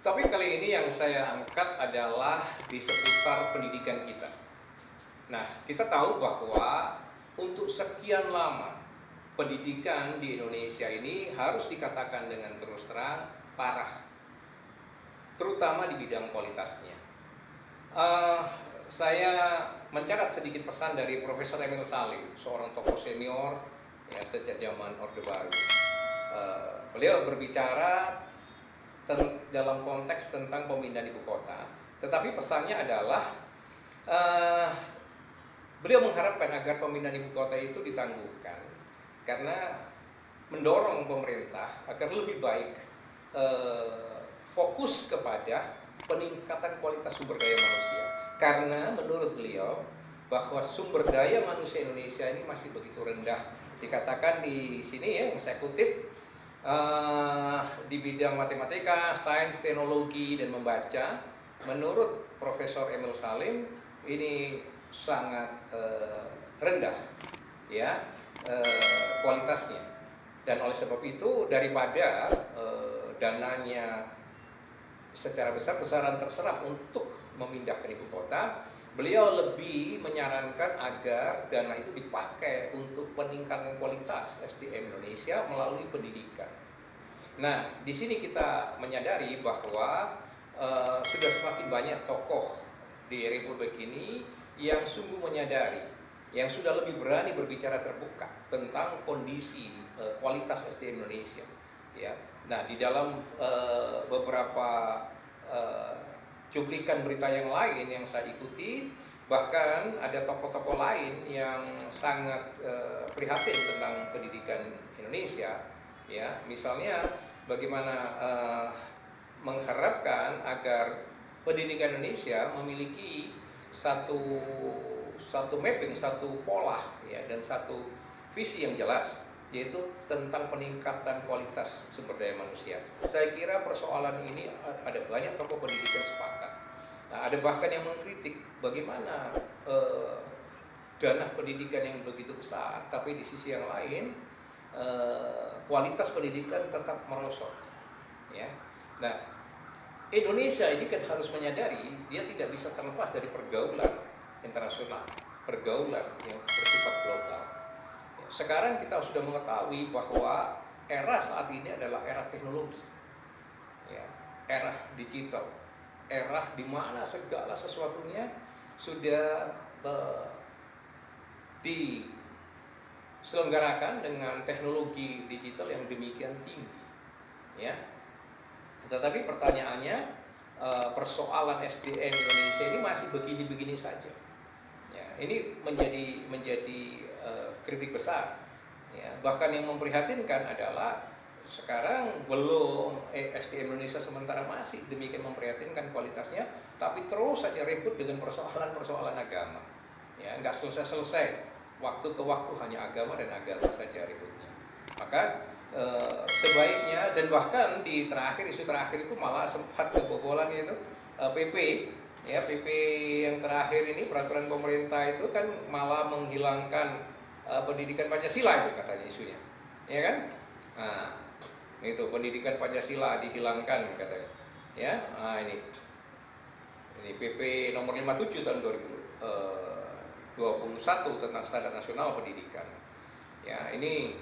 Tapi kali ini yang saya angkat adalah di seputar pendidikan kita. Nah, kita tahu bahwa untuk sekian lama pendidikan di Indonesia ini harus dikatakan dengan terus terang parah, terutama di bidang kualitasnya. Saya mencatat sedikit pesan dari Profesor Emil Salim, seorang tokoh senior ya sejak zaman Orde Baru. Beliau berbicara dalam konteks tentang pemindahan ibu kota, tetapi pesannya adalah beliau mengharapkan agar pemindahan ibu kota itu ditangguhkan karena mendorong pemerintah agar lebih baik fokus kepada peningkatan kualitas sumber daya manusia, karena menurut beliau bahwa sumber daya manusia Indonesia ini masih begitu rendah. Dikatakan di sini ya, yang saya kutip, di bidang matematika, sains, teknologi, dan membaca, menurut Profesor Emil Salim ini sangat rendah ya kualitasnya, dan oleh sebab itu daripada dananya secara besar-besaran terserap untuk memindahkan ibu kota, beliau lebih menyarankan agar dana itu dipakai untuk peningkatan kualitas SDM Indonesia melalui pendidikan. Nah, di sini kita menyadari bahwa sudah semakin banyak tokoh di Republik ini yang sungguh menyadari, yang sudah lebih berani berbicara terbuka tentang kondisi kualitas SDM Indonesia. Ya, nah di dalam beberapa cuplikan berita yang lain yang saya ikuti, bahkan ada tokoh-tokoh lain yang sangat prihatin tentang pendidikan Indonesia. Ya, misalnya bagaimana mengharapkan agar pendidikan Indonesia memiliki satu mapping, satu pola, ya, dan satu visi yang jelas, yaitu tentang peningkatan kualitas sumber daya manusia. Saya kira persoalan ini ada banyak tokoh pendidikan sepakat. Nah, ada bahkan yang mengkritik bagaimana dana pendidikan yang begitu besar, tapi di sisi yang lain kualitas pendidikan tetap merosot. Ya, nah Indonesia ini kan harus menyadari dia tidak bisa terlepas dari pergaulan internasional, pergaulan yang bersifat global. Sekarang kita sudah mengetahui bahwa era saat ini adalah era teknologi, ya, era digital, era di mana segala sesuatunya sudah diselenggarakan dengan teknologi digital yang demikian tinggi, ya. Tetapi pertanyaannya, persoalan SDM Indonesia ini masih begini-begini saja. Ya, ini menjadi kritik besar. Ya, bahkan yang memprihatinkan adalah sekarang belum SDM Indonesia sementara masih demikian memprihatinkan kualitasnya, tapi terus saja ribut dengan persoalan-persoalan agama. Ya, nggak selesai-selesai. Waktu ke waktu hanya agama dan agama saja ributnya. Maka sebaiknya, dan bahkan di isu terakhir itu malah sempat kebobolan itu PP. Ya, PP yang terakhir ini, peraturan pemerintah itu kan malah menghilangkan pendidikan Pancasila itu katanya isunya, ya kan? Nah, itu pendidikan Pancasila dihilangkan katanya, ya. Nah, ini PP nomor 57 tahun 2021 tentang standar nasional pendidikan. Ya, ini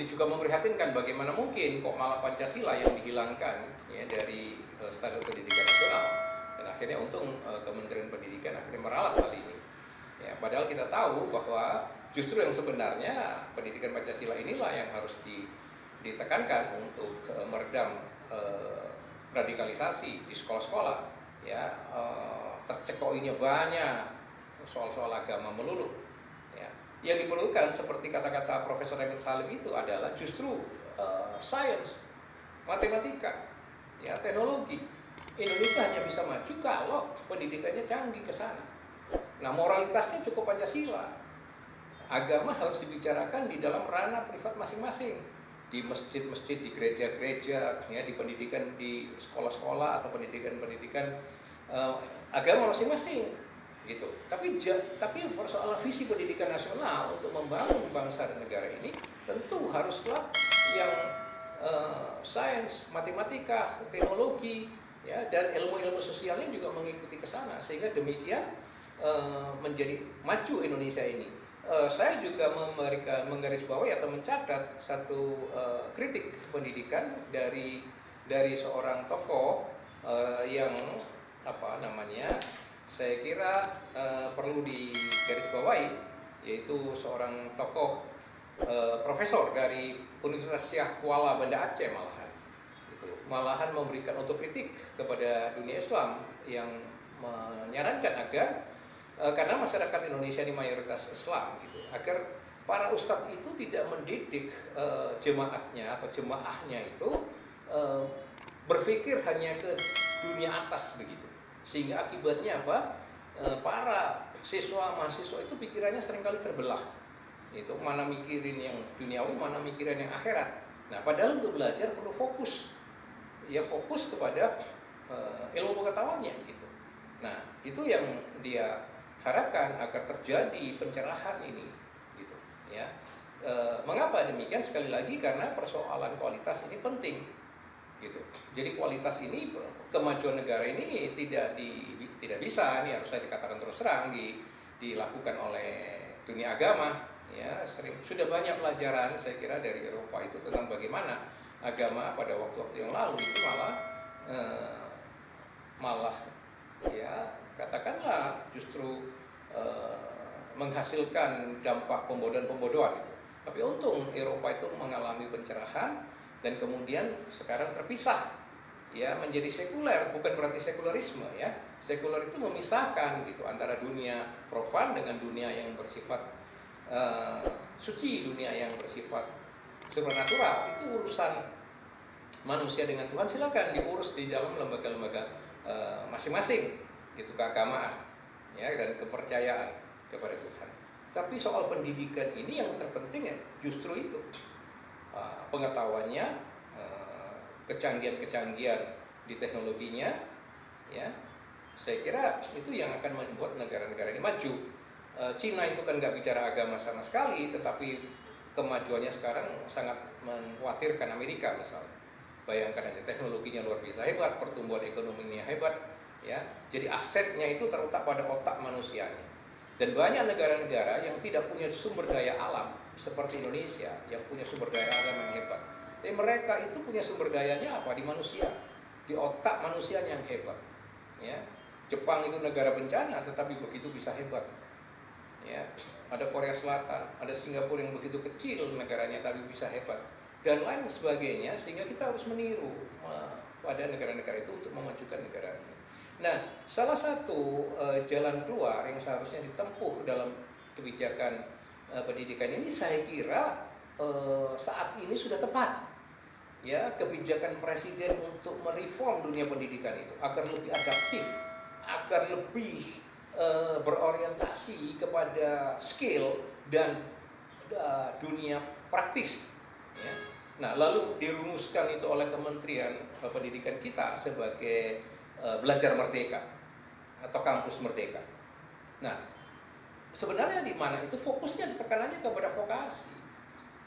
juga memprihatinkan, bagaimana mungkin kok malah Pancasila yang dihilangkan ya dari standar pendidikan nasional. Dan akhirnya untung Kementerian Pendidikan akhirnya meralat hal ini. Ya, padahal kita tahu bahwa justru yang sebenarnya pendidikan Pancasila inilah yang harus ditekankan untuk meredam radikalisasi di sekolah-sekolah. Ya, tercekokinya banyak soal-soal agama melulu. Ya, yang diperlukan seperti kata-kata Profesor Emil Salim itu adalah justru sains, matematika, ya, teknologi. Indonesia hanya bisa maju kalau pendidikannya canggih ke sana. Nah, moralitasnya cukup Pancasila. Agama harus dibicarakan di dalam ranah privat masing-masing, di masjid-masjid, di gereja-gereja, ya, di pendidikan di sekolah-sekolah atau pendidikan-pendidikan agama masing-masing, gitu. Tapi persoalan visi pendidikan nasional untuk membangun bangsa dan negara ini tentu haruslah yang sains, matematika, teknologi, ya, dan ilmu-ilmu sosialnya juga mengikuti ke sana, sehingga demikian menjadi maju Indonesia ini. Saya juga menggarisbawahi atau mencatat satu kritik pendidikan dari seorang tokoh yang apa namanya, saya kira perlu digarisbawahi, yaitu seorang tokoh profesor dari Universitas Syah Kuala Banda Aceh malahan memberikan otokritik kepada dunia Islam yang menyarankan agar karena masyarakat Indonesia ini mayoritas Islam gitu, agar para ustadz itu tidak mendidik jemaatnya atau jemaahnya itu berpikir hanya ke dunia atas begitu, sehingga akibatnya apa? Para mahasiswa itu pikirannya seringkali terbelah, itu mana mikirin yang duniawi, mana mikirin yang akhirat. Nah, padahal untuk belajar perlu fokus, ya fokus kepada ilmu pengetahuannya gitu. Nah, itu yang dia harapkan agar terjadi pencerahan ini gitu ya. Mengapa demikian? Sekali lagi karena persoalan kualitas ini penting gitu. Jadi kualitas ini, kemajuan negara ini tidak bisa, ini harus saya dikatakan terus terang, dilakukan oleh dunia agama ya. Sudah banyak pelajaran saya kira dari Eropa itu tentang bagaimana agama pada waktu-waktu yang lalu itu malah ya katakanlah justru menghasilkan dampak pembodohan-pembodohan itu. Tapi untung Eropa itu mengalami pencerahan dan kemudian sekarang terpisah ya menjadi sekuler. Bukan berarti sekularisme ya. Sekuler itu memisahkan gitu antara dunia profan dengan dunia yang bersifat suci, dunia yang bersifat supernatural. Itu urusan manusia dengan Tuhan, silakan diurus di dalam lembaga-lembaga masing-masing gitu, keagamaan ya, dan kepercayaan kepada Tuhan. Tapi soal pendidikan ini yang terpenting ya justru itu pengetahuannya, kecanggihan-kecanggihan di teknologinya ya. Saya kira itu yang akan membuat negara-negara ini maju. Cina itu kan nggak bicara agama sama sekali, tetapi kemajuannya sekarang sangat mengkhawatirkan Amerika misalnya. Bayangkan aja, teknologinya luar biasa hebat, pertumbuhan ekonominya hebat ya. Jadi asetnya itu terletak pada otak manusianya. Dan banyak negara-negara yang tidak punya sumber daya alam seperti Indonesia yang punya sumber daya alam yang hebat. Tapi mereka itu punya sumber dayanya apa? Di manusia, di otak manusianya yang hebat ya. Jepang itu negara bencana tetapi begitu bisa hebat ya. Ada Korea Selatan, ada Singapura yang begitu kecil negaranya tapi bisa hebat, dan lain sebagainya, sehingga kita harus meniru pada negara-negara itu untuk memajukan negara ini. Nah, salah satu jalan keluar yang seharusnya ditempuh dalam kebijakan pendidikan ini, saya kira saat ini sudah tepat ya, kebijakan presiden untuk mereform dunia pendidikan itu agar lebih adaptif, agar lebih berorientasi kepada skill dan dunia praktis ya. Nah, lalu dirumuskan itu oleh Kementerian Pendidikan kita sebagai Belajar Merdeka atau Kampus Merdeka. Nah, sebenarnya di mana itu fokusnya, tekanannya kepada vokasi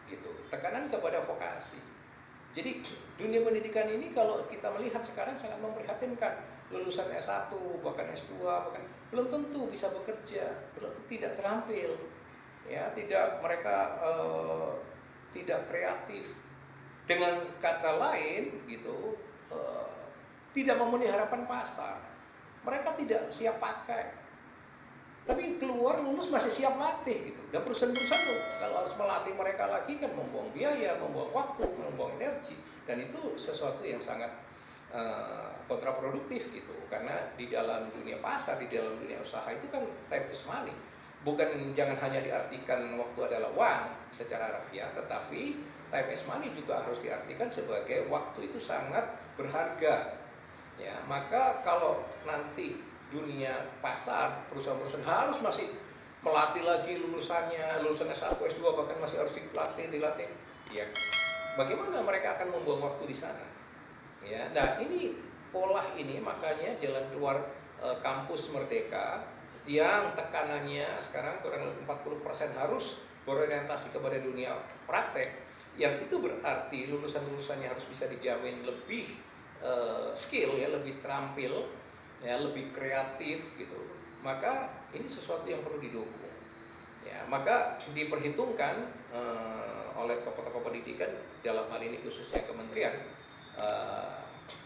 gitu, tekanan kepada vokasi. Jadi dunia pendidikan ini kalau kita melihat sekarang sangat memprihatinkan. Lulusan S1 bahkan S2 bahkan belum tentu bisa bekerja, tidak terampil ya, mereka tidak kreatif. Dengan kata lain gitu, tidak memenuhi harapan pasar. Mereka tidak siap pakai, tapi keluar lulus masih siap latih gitu. Dan perusahaan-perusahaan tuh kalau harus melatih mereka lagi kan membuang biaya, membuang waktu, membuang energi, dan itu sesuatu yang sangat kontraproduktif gitu. Karena di dalam dunia pasar, di dalam dunia usaha itu kan time is money. Bukan, jangan hanya diartikan waktu adalah uang secara harfiah, tetapi time is money juga harus diartikan sebagai waktu itu sangat berharga ya. Maka kalau nanti dunia pasar, perusahaan-perusahaan harus masih melatih lagi lulusan S1, S2 bahkan masih harus dilatih ya, bagaimana mereka akan membuang waktu di sana ya. Nah, ini pola ini, makanya jalan keluar Kampus Merdeka yang tekanannya sekarang kurang lebih 40% harus berorientasi kepada dunia praktek, yang itu berarti lulusan-lulusannya harus bisa dijamin lebih skill ya, lebih terampil ya, lebih kreatif gitu, maka ini sesuatu yang perlu didukung ya. Maka diperhitungkan oleh tokoh-tokoh pendidikan, dalam hal ini khususnya Kementerian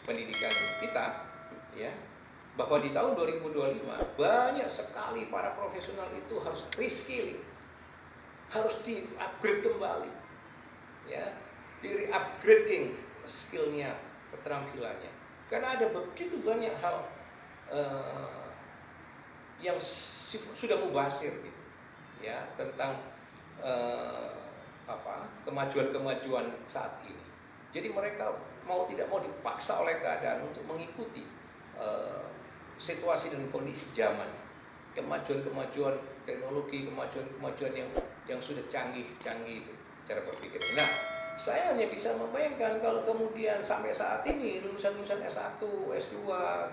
Pendidikan kita ya, bahwa di tahun 2025 banyak sekali para profesional itu harus reskilling, harus di-upgrade kembali ya, di-upgrading skillnya, keterampilannya, karena ada begitu banyak hal yang sudah mubazir gitu ya, tentang kemajuan-kemajuan saat ini. Jadi mereka mau tidak mau dipaksa oleh keadaan untuk mengikuti situasi dan kondisi zaman, kemajuan-kemajuan teknologi, kemajuan-kemajuan yang sudah canggih-canggih itu cara berpikir. Nah, saya hanya bisa membayangkan kalau kemudian sampai saat ini lulusan-lulusan S1, S2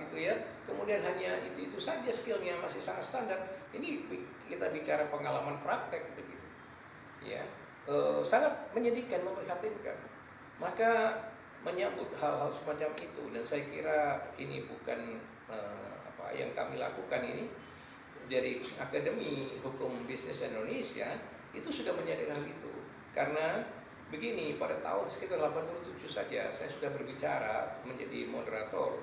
gitu ya, kemudian hanya itu saja skillnya, masih sangat standar. Ini kita bicara pengalaman praktek begitu ya, sangat menyedihkan, memprihatinkan. Maka menyambut hal-hal semacam itu, dan saya kira ini bukan yang kami lakukan ini dari Akademi Hukum Bisnis Indonesia itu sudah menyadari hal itu. Karena begini, pada tahun sekitar 87 saja saya sudah berbicara menjadi moderator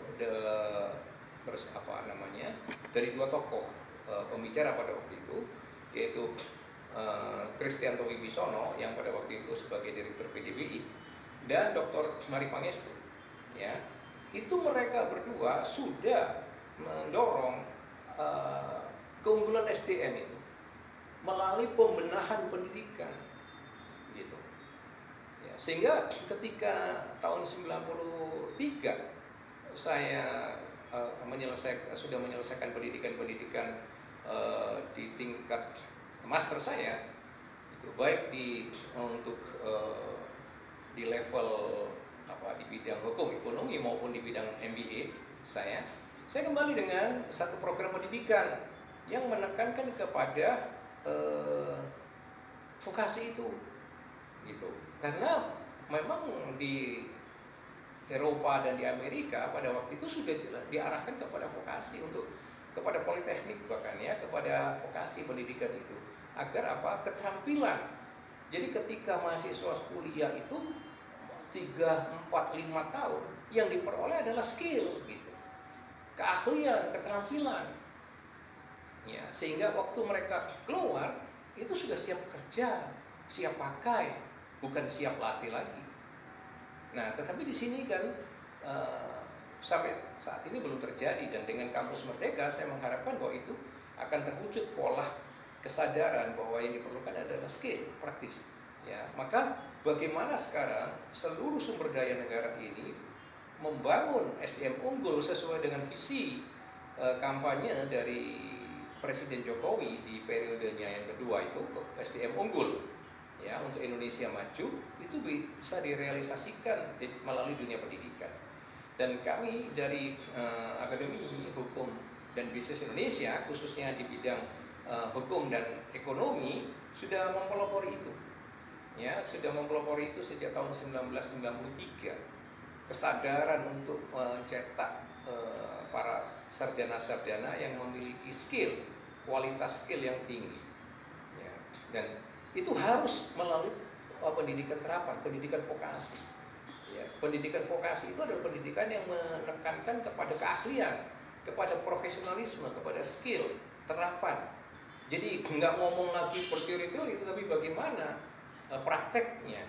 dari dua tokoh pembicara pada waktu itu, yaitu Kristianto Wibisono yang pada waktu itu sebagai direktur PDBI, dan Dr. Mari Pangestu ya. Itu mereka berdua sudah mendorong keunggulan SDM itu melalui pembenahan pendidikan gitu ya. Sehingga ketika tahun 93 saya sudah menyelesaikan pendidikan di tingkat master saya itu, baik di level di bidang hukum ekonomi maupun di bidang MBA saya kembali dengan satu program pendidikan yang menekankan kepada vokasi itu gitu. Karena memang di Eropa dan di Amerika pada waktu itu sudah diarahkan kepada vokasi, kepada politeknik bahkan ya, kepada vokasi pendidikan itu, agar keterampilan. Jadi ketika mahasiswa kuliah itu 3, 4, 5 tahun, yang diperoleh adalah skill gitu, keahlian, keterampilan ya, sehingga waktu mereka keluar itu sudah siap kerja, siap pakai, bukan siap latih lagi. Nah, tetapi di sini kan sampai saat ini belum terjadi, dan dengan Kampus Merdeka saya mengharapkan bahwa itu akan terwujud pola kesadaran bahwa yang diperlukan adalah skill praktis ya. Maka bagaimana sekarang seluruh sumber daya negara ini membangun SDM unggul sesuai dengan visi kampanye dari Presiden Jokowi di periodenya yang kedua itu, SDM unggul ya untuk Indonesia maju, itu bisa direalisasikan melalui dunia pendidikan. Dan kami dari Akademi Hukum dan Bisnis Indonesia, khususnya di bidang hukum dan ekonomi, sudah mempelopori itu ya, sejak tahun 1993, kesadaran untuk mencetak para sarjana-sarjana yang memiliki skill, kualitas skill yang tinggi ya. Dan itu harus melalui pendidikan terapan, pendidikan vokasi ya. Pendidikan vokasi itu adalah pendidikan yang menekankan kepada keahlian, kepada profesionalisme, kepada skill, terapan. Jadi nggak ngomong lagi per teori-teori, tetapi bagaimana prakteknya.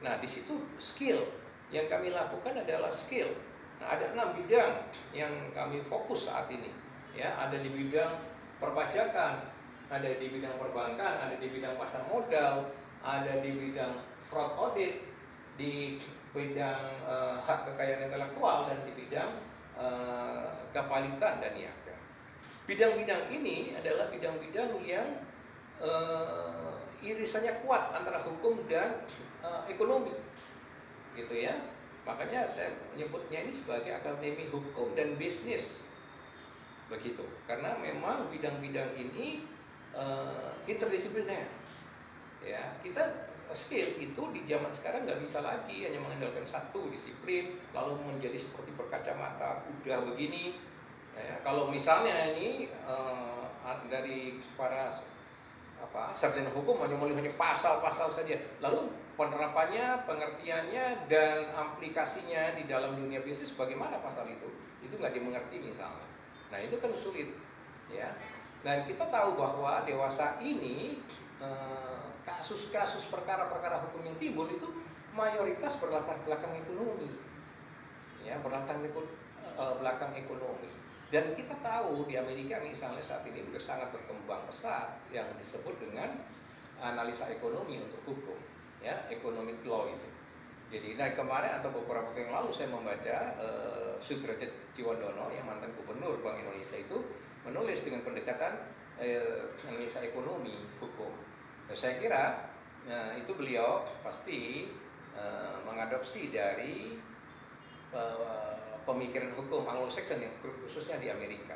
Nah, di situ skill yang kami lakukan adalah skill. Nah, ada 6 bidang yang kami fokus saat ini ya. Ada di bidang perpajakan, ada di bidang perbankan, ada di bidang pasar modal, ada di bidang fraud audit, di bidang hak kekayaan intelektual, dan di bidang kepalitan dan niaga. Bidang-bidang ini adalah bidang-bidang yang irisannya kuat antara hukum dan ekonomi gitu ya. Makanya saya menyebutnya ini sebagai Akademi Hukum dan Bisnis begitu, karena memang bidang-bidang ini interdisipliner ya. Kita skill itu di zaman sekarang nggak bisa lagi hanya mengandalkan satu disiplin lalu menjadi seperti berkacamata kuda begini. Ya, kalau misalnya ini dari para sarjana hukum hanya melihatnya pasal-pasal saja, lalu penerapannya, pengertiannya dan aplikasinya di dalam dunia bisnis bagaimana pasal itu nggak dimengerti misalnya. Nah itu kan sulit, ya. Dan kita tahu bahwa dewasa ini kasus-kasus perkara-perkara hukum yang timbul itu mayoritas berlatar belakang ekonomi, ya, berlatar belakang ekonomi. Dan kita tahu di Amerika misalnya saat ini sudah sangat berkembang pesat yang disebut dengan analisa ekonomi untuk hukum, ya, economic law itu. Jadi kemarin atau beberapa waktu yang lalu saya membaca Sudrajat Jiwandono yang mantan gubernur Bank Indonesia itu menulis dengan pendekatan analisa ekonomi hukum. Nah, saya kira itu beliau pasti mengadopsi dari pemikiran hukum Anglo-Saxon yang khususnya di Amerika,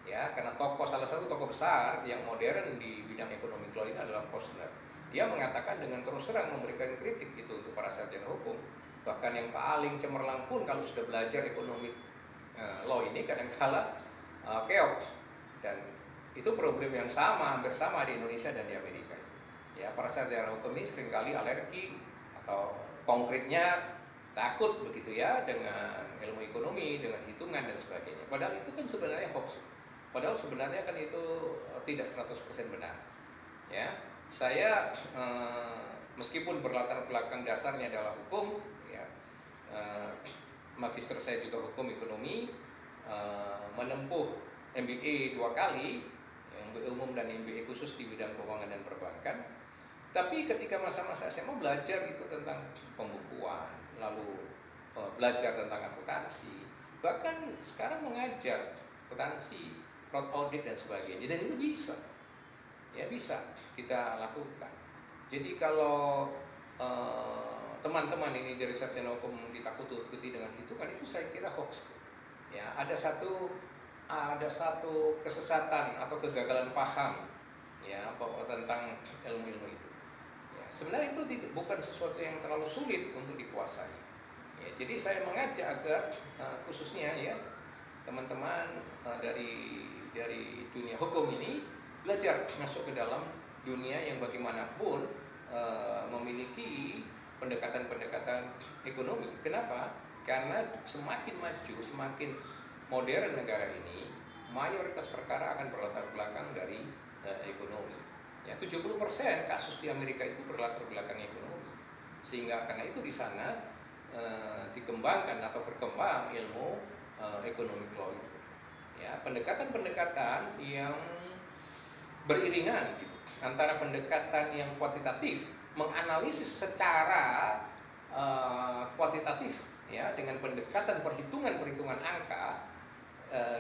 ya, karena salah satu tokoh besar yang modern di bidang ekonomi law ini adalah Posner. Dia mengatakan dengan terus terang memberikan kritik itu untuk para sarjana hukum, bahkan yang paling cemerlang pun kalau sudah belajar ekonomi law ini kadang-kala keok, dan itu problem yang hampir sama di Indonesia dan di Amerika. Ya, para sarjana hukum ini seringkali alergi atau konkretnya takut begitu ya dengan ilmu ekonomi, dengan hitungan dan sebagainya. Padahal itu kan sebenarnya hoax. Padahal sebenarnya kan itu tidak 100% benar. Ya, saya meskipun berlatar belakang dasarnya adalah hukum, ya, magister saya juga hukum ekonomi, menempuh MBA 2 kali, MBA umum dan MBA khusus di bidang keuangan dan perbankan. Tapi ketika masa-masa SMA belajar itu tentang pembukuan, lalu belajar tentang akuntansi, bahkan sekarang mengajar akuntansi, fraud audit dan sebagainya, dan itu bisa, ya, bisa kita lakukan. Jadi kalau teman-teman ini dari sarjana hukum ditakut-takuti dengan hitungan, itu saya kira hoax. Ya, ada satu kesesatan atau kegagalan paham, ya, tentang ilmu-ilmu itu. Sebenarnya itu bukan sesuatu yang terlalu sulit untuk dikuasai. Ya, jadi saya mengajak agar khususnya ya teman-teman dari dunia hukum ini belajar masuk ke dalam dunia yang bagaimanapun memiliki pendekatan-pendekatan ekonomi. Kenapa? Karena semakin maju, semakin modern negara ini, mayoritas perkara akan berlatar belakang dari ekonomi. Ya, 70% kasus di Amerika itu berlatar belakang ekonomi. Sehingga karena itu di sana dikembangkan atau berkembang ilmu ekonomi law itu. Ya, pendekatan-pendekatan yang beriringan gitu, antara pendekatan yang kuantitatif, menganalisis secara kuantitatif, ya, dengan pendekatan perhitungan angka,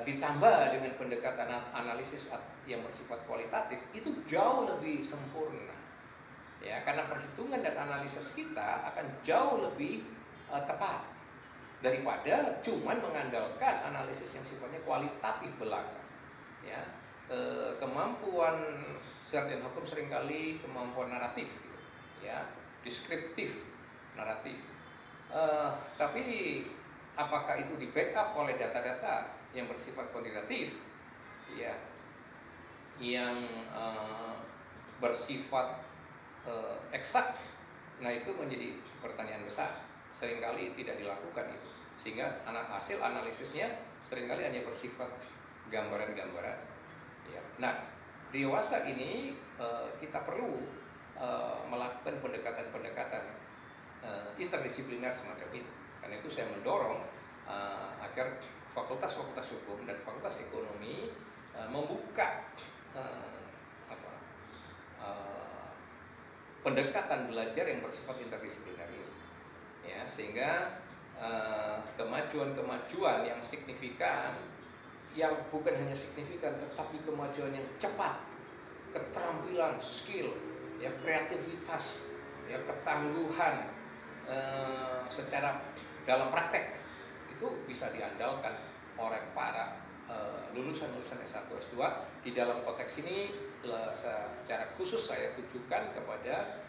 ditambah dengan pendekatan analisis yang bersifat kualitatif, itu jauh lebih sempurna, ya, karena perhitungan dan analisis kita akan jauh lebih tepat daripada cuman mengandalkan analisis yang sifatnya kualitatif belaka. Ya, kemampuan sarjana hukum seringkali kemampuan naratif, gitu, ya, deskriptif naratif, tapi apakah itu di backup oleh data-data yang bersifat kuantitatif, ya, yang bersifat eksak? Nah, itu menjadi pertanyaan besar. Seringkali tidak dilakukan itu, sehingga hasil analisisnya seringkali hanya bersifat gambaran-gambaran. Ya. Nah, dewasa ini kita perlu melakukan pendekatan-pendekatan interdisipliner semacam itu. Karena itu saya mendorong agar fakultas-fakultas hukum dan fakultas ekonomi membuka pendekatan belajar yang bersifat interdisipliner ini, ya, sehingga kemajuan-kemajuan yang signifikan, yang bukan hanya signifikan tetapi kemajuan yang cepat, keterampilan, skill, ya, kreativitas, ya, ketangguhan secara dalam praktek itu bisa diandalkan oleh para lulusan-lulusan S1, S2. Di dalam konteks ini secara khusus saya tujukan kepada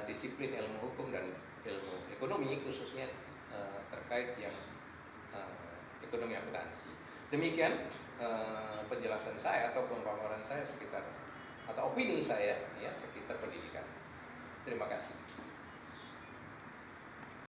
disiplin ilmu hukum dan ilmu ekonomi, khususnya terkait yang ekonomi akuntansi. Demikian penjelasan saya atau pemaparan saya sekitar atau opini saya ya sekitar pendidikan. Terima kasih.